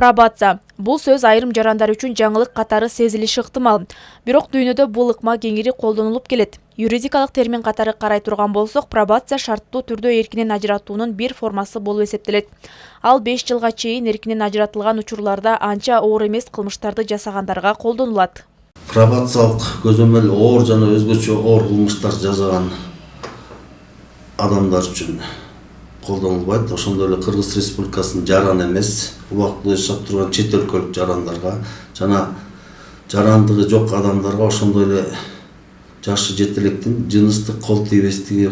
Пробация. Бул сөз айрым жарандар үчүн жаңылык катары сезилиши ыктымал. Бирок дүйнөдө бул ыкма кеңири колдонулуп келет. Юридикалык термин катары карай турган болсок, пробация шарттуу түрдө эркинен ажыратуунун бир формасы болуп эсептелет. Ал 5 жылга чейин эркинен ажыратылган учурларда анча оор эмес кылмыштарды жасагандарга колдонулат. Пробациялык көзөмөл оор жана өзгөчө оор кылмыштар жасаган адамдар үчүн колдонулбайт. Ошондой эле Кыргыз Республикасынын жаран эмес, убактылуу жашап турган чет өлкөлүк жарандарга жана жарандыгы жок адамдарга, ошондой эле жашы жетелектин жыныстык кол тийбестигине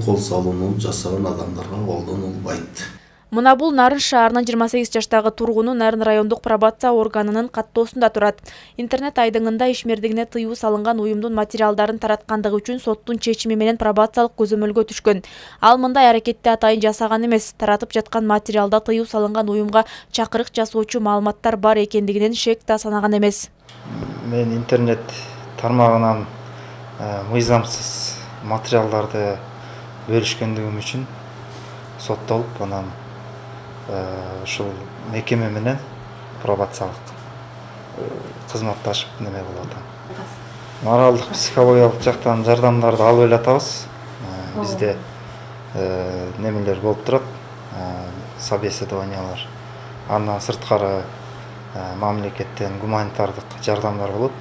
кол салууну жасаган адамдарга колдонулбайт. Мына бул Нарын шаарынын 28 жаштагы тургуну Нарын райондук пробация органынын каттоосунда турат. Интернет айдыңында ишмердигине тыюу салынган уюмдун материалдарын тараткандыгы үчүн соттун чечими менен пробациялык көзөмөлгө түшкөн. Ал мындай аракетти атайын жасаган эмес, таратып жаткан материалда тыюу салынган уюмга чакырык жасоочу маалыматтар бар экендигинен шек да санаган эмес. Мен интернет тармагынан мыйзамсыз материалдарды бөлүшкөндүгүм үчүн соттолуп, анан ушул мекеме менен пробациялык кызматташып неме болуп атам. Моралдык, психологиялык жактан жардамдарды алып эле атабыз. Бизде немелер болуп турат, собеседованиялар. Андан сырткары мамлекеттен гуманитардык жардамдар болот.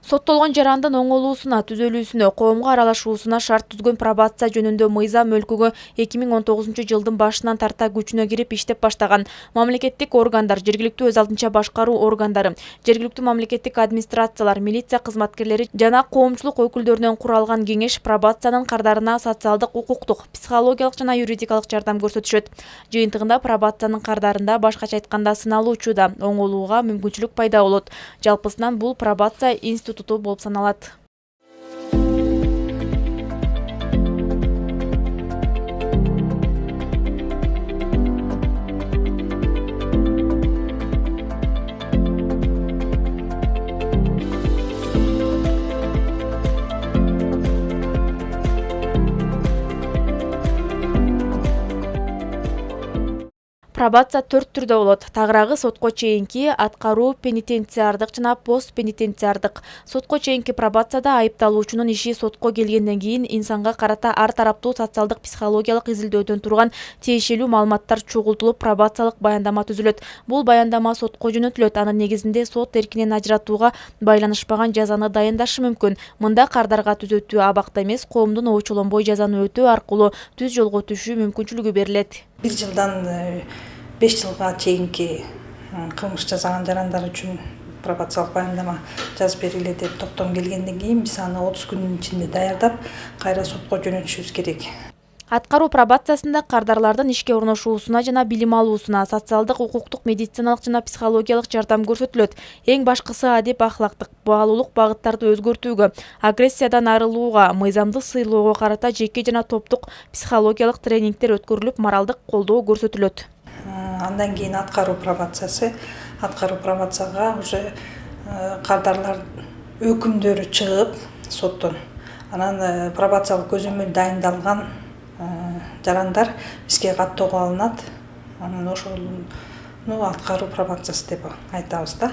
Соттолгон жарандын оңолуусуна, түзөлүүсүнө, коомго аралашуусуна шарт түзгөн пробация жөнүндө мыйзам өлкөгө 2019 жылдын башынан тарта күчүнө кирип иштеп баштаган. Мамлекеттик органдар, жергиликтүү өз алдынча башкаруу органдары, жергиликтүү мамлекеттик администрациялар, милиция кызматкерлери жана коомчулук өкүлдөрүнөн куралган кеңеш пробациянын кардарына социалдык, укуктук, психологиялык жана юридикалык жардам көрсөтүшөт. Жыйынтыгында пробациянын кардарында башкача айтканда сыналуучуда оңолууга мүмкүнчүлүк пайда болот. Жалпысынан бул пробация институту болуп саналат. Пробация 4 түрдө болот. Тагыраагы сотко чейинки, аткаруу, пенитенциардык жана пост пенитенциардык. Сотко чейинки пробацияда айыпталуучунун иши сотко келгенден кийин инсанга карата ар тараптуу социалдык, психологиялык изилдөөдөн турган тиешелүү маалыматтар чогултулуп, пробациялык баяндама түзүлөт. Бул баяндама сотко жөнөтүлөт. Анын негизинде сот эркинен ажыратууга байланышпаган жазаны дайындашы мүмкүн. Мында кардарга түзөтүү абакта эмес, коомдун оочолонбой жазаны өтөө аркылуу түз жолго түшүү мүмкүнчүлүгү берилет. 1 жылдан 5 жылга чейинки кылмыш жасаган жарандар үчүн пробациялык баяндама жазып бергиле деп токтом келгенден кийин биз аны 30 күнүн ичинде даярдап, кайра сотко жөнөтүшүбүз керек. Аткаруу пробациясында кардарлардын ишке орношуусуна жана билим алуусуна, социалдык, укуктук, медициналык жана психологиялык жардам көрсөтүлөт. Эң башкысы адеп ахлактык, баалуулук багыттарды өзгөртүүгө, агрессиядан арылууга, мыйзамды сыйлоого карата жеке жана топтук психологиялык тренингдер өткөрүлүп, моралдык колдоо көрсөтүлөт. Андан кийин аткаруу пробацияга уже кардарлар өкүмдөрү чыгып соттон. Анан пробациялык көзөмөл дайындалган жарандар бизге каттоого алынат. Анан ошону аткаруу пробациясы деп айтабыз да.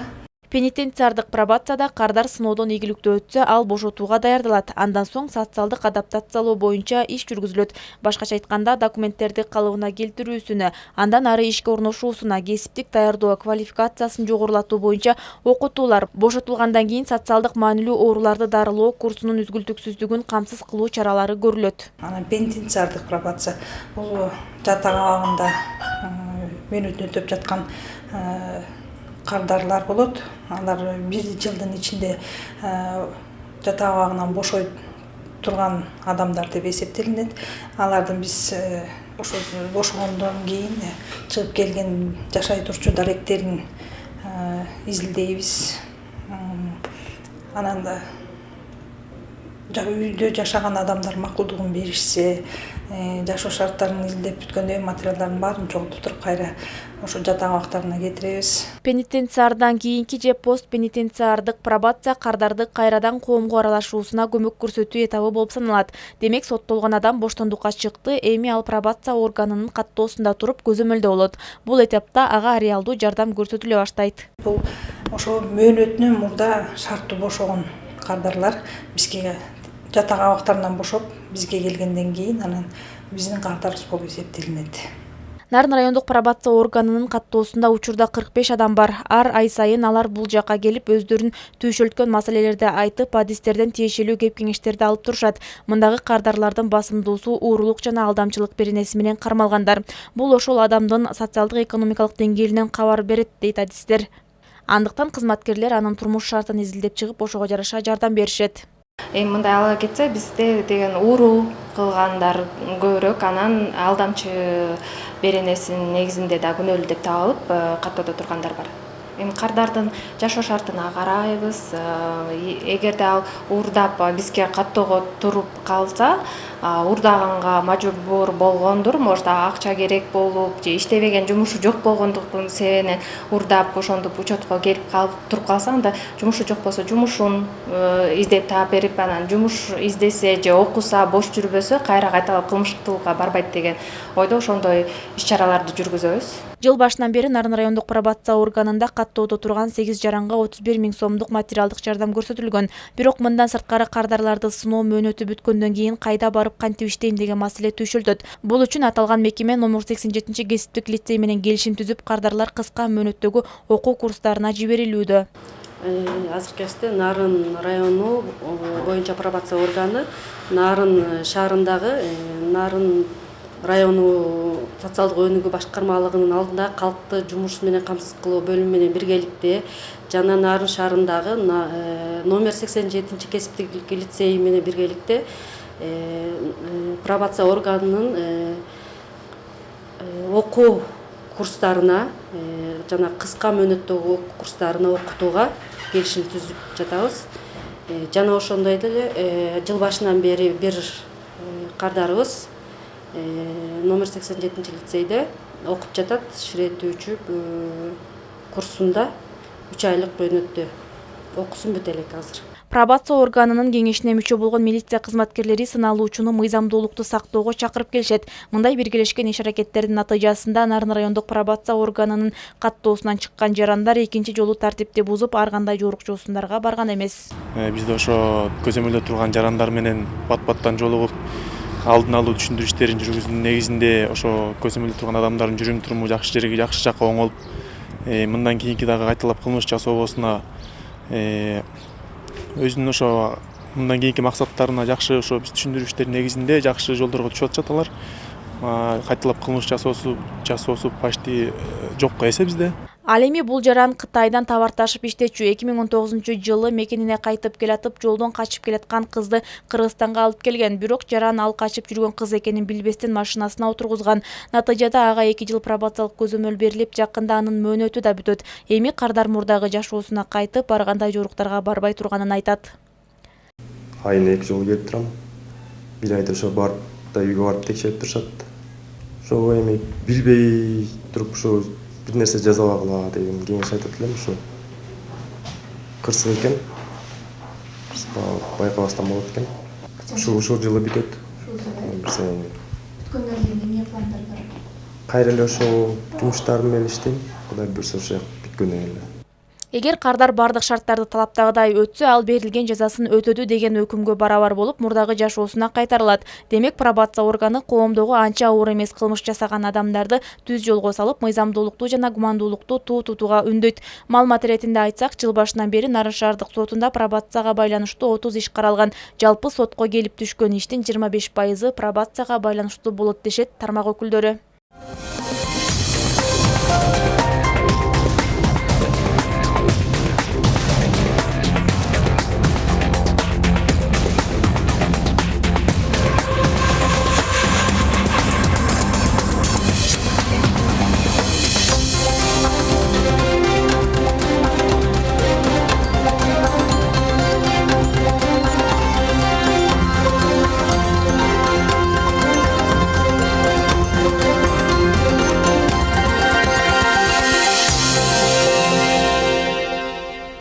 Пенитенциардык пробацияда кардар сыноодон ийгиликтүү өтсө, ал бошотууга даярдалат. Андан соң социалдык адаптациялоо боюнча иш жүргүзүлөт. Башкача айтканда, документтерди калыбына келтирүүсүнө, андан ары ишке орношуусуна, кесиптик даярдоо, квалификациясын жогорулатуу боюнча окутуулар, бошотулгандан кийин социалдык маанилүү ооруларды дарылоо курсунун үзгүлтүксүздүгүн камсыз кылуу чаралары көрүлөт. Анан пенитенциардык пробация бул жатак абагында мөөнөтүн өтөп жаткан кардарлар болот. Алар 1 жылдын ичинде жатак абагынан бошой турган адамдар деп эсептелинет. Алардын биз ошо бошогондон кийин чыгып келген жашай турчу даректерин изилдейбиз. Анан үйдө жашаган адамдар макулдугун беришсе, жашоо шарттарын изилдеп бүткөндө материалдардын баарын чогултуп туруп кайра ошо жатак абактарына кетиребиз. Пенитенциардан кийинки же пост пенитенциардык пробация кардарды кайрадан коомго аралашуусуна көмөк көрсөтүү этабы болуп саналат. Демек соттолгон адам боштондукка чыкты, эми ал пробация органынын каттоосунда туруп көзөмөлдө болот. Бул этапта ага реалдуу жардам көрсөтүлө баштайт. Бул ошо мөөнөтүнөн мурда шарттуу бошогон кардарлар бизге жатак абактарынан бошоп бизге келгенден кийин анан биздин кардарыбыз болуп эсептелинет. Нарын райондук пробация органынын каттоосунда учурда 45 адам бар. Ай сайын алар бул жакка келип өздөрүн түйшөлткөн маселелерди айтып, адистерден тиешелүү кеп-кеңештерди алып турушат. Мындагы кардарлардын басымдуусу уурулук жана алдамчылык беренеси менен кармалгандар. Бул ошол адамдын социалдык экономикалык деңгээлинен кабар берет, дейт адистер. Андыктан кызматкерлер анын турмуш шартын изилдеп чыгып, ошого жараша жардам беришет. Мындай ала кетсе бизде деген ууруу кылгандар көбүрөөк, анан алдамчы беренесинин негизинде да күнөөлүү деп табылып каттоодо тургандар бар. Кардардын жашоо шартына карайбыз. Эгерде ал уурдап бизге каттоого туруп калса, уурдаганга мажбур болгондур, может акча керек болуп, же иштебеген жумушу жок болгондугунун себебинен уурдап ошондуп учетко келип туруп калса, анда жумушу жок болсо жумушун издеп таап берип, анан жумуш издесе же окуса, бош жүрбөсө кайра кайталап кылмыштуулукка барбайт деген ойдо ошондой иш-чараларды жүргүзөбүз. Жыл башынан бери Нарын райондук пробация органында каттоодо турган 8 жаранга 31 000 сомдук материалдык жардам көрсөтүлгөн. Бирок мындан сырткары кардарларды сыноо мөөнөтү бүткөндөн кийин кайда барып кантип иштейм деген маселе түйшөлтөт. Бул үчүн аталган мекеме номер 87 кесиптик лицей менен келишим түзүп, кардарлар кыска мөөнөттөгү окуу курстарына жиберилүүдө. Азыркы кезде Нарын району боюнча пробация органы Нарын шаарындагы Нарын району социалдык өнүгүү башкармалыгынын алдында калкты жумуш менен камсыз кылуу бөлүмү менен биргеликте жана Нарын шаарындагы номер 87 кесиптик лицей менен биргеликте пробация органынын окуу курстарына жана кыска мөөнөттөгү окуу курстарына окутууга келишим түзүп жатабыз. Жана ошондой деле жыл башынан бери бир кардарыбыз номер 87 лицейде окуп жатат, ширетүүчү курсунда 3 айлык мөөнөттө окусун бүт элек азыр. Пробация органынын кеңешине мүчө болгон милиция кызматкерлери сыналуучуну мыйзамдуулукту сактоого чакырып келишет. Мындай биргелешкен иш-аракеттердин натыйжасында Нарын райондук пробация органынын каттоосунан чыккан жарандар экинчи жолу тартипти бузуп, ар кандай жорукчуусундарга барган эмес. Бизде ошо көзөмөлдө турган жарандар менен бат-баттан жолугуп, алдын алуу түшүндүрүү иштерин жүргүзүүнүн негизинде ошо көзөмөлдө турган адамдардын жүрүм-туруму жакшы жакка оңолуп, мындан кийинки дагы кайталап кылмыш жасообосуна өзүнүн ошо мындан кийинки максаттарына жакшы ошо биз түшүндүрүү иштеринин негизинде жакшы жолдорго түшүп атышат алар. Кайталап кылмыш жасоосу почти жокко эсе бизде. Ал эми бул жаран Кытайдан товар ташып иштечү. 2019 жылы мекенине кайтып келатып, жолдон качып келаткан кызды Кыргызстанга алып келген. Бирок жаран ал качып жүргөн кыз экенин билбестен машинасына отургузган. Натыйжада ага 2 жыл пробациялык көзөмөл берилип, жакында анын мөөнөтү да бүтөт. Эми кардар мурдагы жашоосуна кайтып, ар кандай жоруктарга барбай турганын айтат. Айына 2 жолу келип турам. Бир айда ошо барып да үйгө барып текшерип турушат. Ошо эми билбей туруп ошо бир нерсе жазабагыла деген кеңеш айтат элем. Ошо кырсык экен. Биз байкабастан болот экен. Ушул жылы бүтөт. Бүткөндөн кийин эмне пландар бар? Кайра эле ошо жумуштарым менен иштейм. Кудай буйрса ошо бүткөндөн кийин. Эгер кардар бардык шарттарды талаптагыдай өтсө, ал берилген жазасын өтөдү деген өкүмгө барабар болуп, мурдагы жашоосуна кайтарылат. Демек, пробация органы коомдогу анча оор эмес кылмыш жасаган адамдарды түз жолго салып, мыйзамдуулукту жана гумандуулукту тутууга үндөйт. Маалымат иретинде айтсак, жыл башынан бери Нарын шаардык сотунда пробацияга байланыштуу 30 иш каралган. Жалпы сотко келип түшкөн иштин 25% пробацияга байланыштуу болот дешет тармак өкүлдөрү.